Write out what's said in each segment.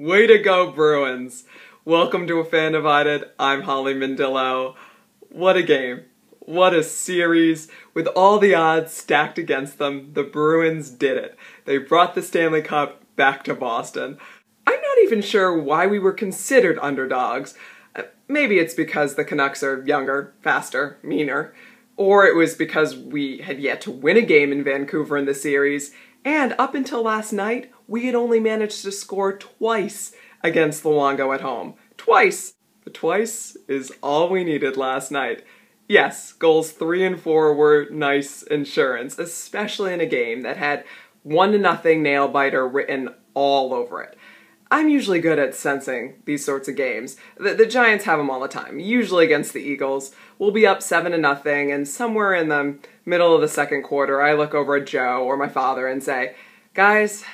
Way to go, Bruins! Welcome to A Fan Divided. I'm Holly Mandillo. What a game. What a series. With all the odds stacked against them, the Bruins did it. They brought the Stanley Cup back to Boston. I'm not even sure why we were considered underdogs. Maybe it's because the Canucks are younger, faster, meaner. Or it was because we had yet to win a game in Vancouver in the series, and up until last night, we had only managed to score twice against Luongo at home. Twice! But twice is all we needed last night. Yes, goals 3 and 4 were nice insurance, especially in a game that had 1-0 nail-biter written all over it. I'm usually good at sensing these sorts of games. The Giants have them all the time, usually against the Eagles. We'll be up 7-0, and somewhere in the middle of the second quarter, I look over at Joe or my father and say, "Guys,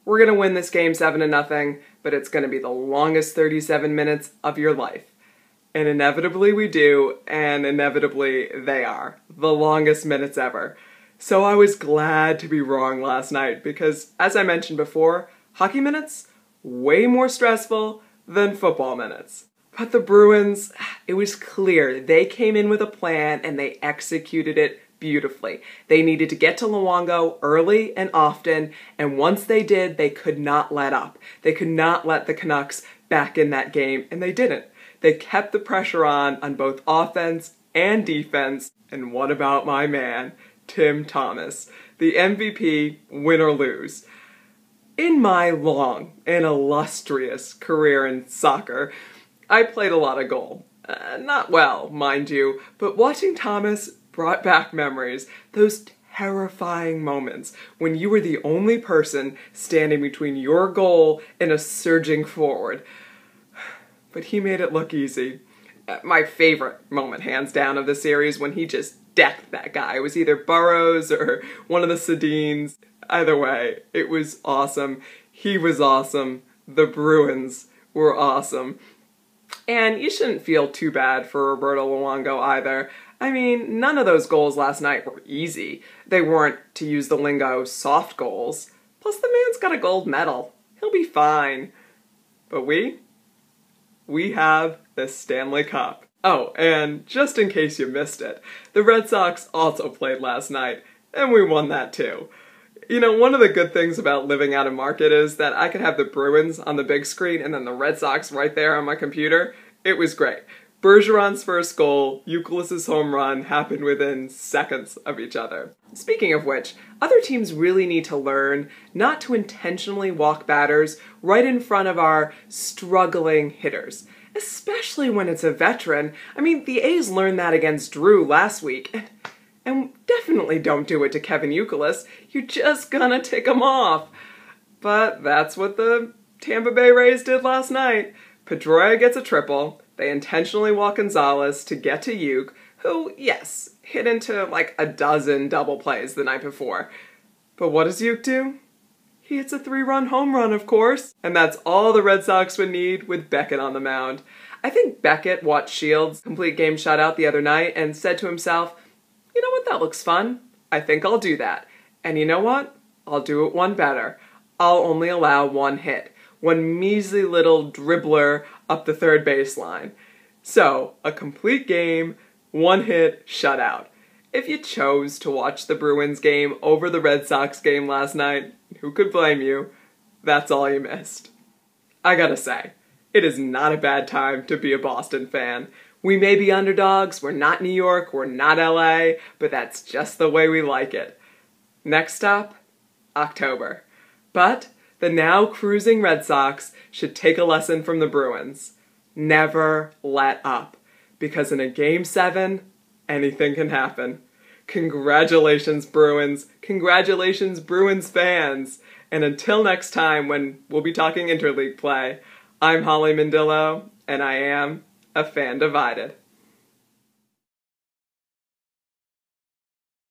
we're going to win this game 7-0, but it's going to be the longest 37 minutes of your life." And inevitably we do, and inevitably they are. The longest minutes ever. So I was glad to be wrong last night, because as I mentioned before, hockey minutes, way more stressful than football minutes. But the Bruins, it was clear they came in with a plan and they executed it beautifully. They needed to get to Luongo early and often, and once they did, they could not let up. They could not let the Canucks back in that game, and they didn't. They kept the pressure on both offense and defense, and what about my man, Tim Thomas, the MVP, win or lose? In my long and illustrious career in soccer, I played a lot of goal. Not well, mind you, but watching Thomas brought back memories, those terrifying moments when you were the only person standing between your goal and a surging forward. But he made it look easy. My favorite moment, hands down, of the series when he just decked that guy. It was either Burrows or one of the Sedins. Either way, it was awesome. He was awesome. The Bruins were awesome. And you shouldn't feel too bad for Roberto Luongo either. I mean, none of those goals last night were easy. They weren't, to use the lingo, soft goals. Plus, the man's got a gold medal. He'll be fine. But we have the Stanley Cup. Oh, and just in case you missed it, the Red Sox also played last night, and we won that too. You know, one of the good things about living out of market is that I could have the Bruins on the big screen and then the Red Sox right there on my computer. It was great. Bergeron's first goal, Youkilis's home run happened within seconds of each other. Speaking of which, other teams really need to learn not to intentionally walk batters right in front of our struggling hitters, especially when it's a veteran. I mean, the A's learned that against Drew last week, and definitely don't do it to Kevin Youkilis. You're just gonna tick him off. But that's what the Tampa Bay Rays did last night. Pedroia gets a triple. They intentionally walk Gonzalez to get to Uke, who, yes, hit into like a dozen double plays the night before. But what does Uke do? He hits a 3-run home run, of course. And that's all the Red Sox would need with Beckett on the mound. I think Beckett watched Shields' complete game shutout the other night and said to himself, "You know what, that looks fun. I think I'll do that. And you know what? I'll do it one better. I'll only allow one hit. One measly little dribbler up the third baseline." So, a complete game, 1 hit, shutout. If you chose to watch the Bruins game over the Red Sox game last night, who could blame you? That's all you missed. I gotta say, it is not a bad time to be a Boston fan. We may be underdogs, we're not New York, we're not LA, but that's just the way we like it. Next stop, October. But the now cruising Red Sox should take a lesson from the Bruins. Never let up, because in a Game 7, anything can happen. Congratulations, Bruins. Congratulations, Bruins fans. And until next time when we'll be talking interleague play, I'm Holly Mandillo, and I am A Fan Divided.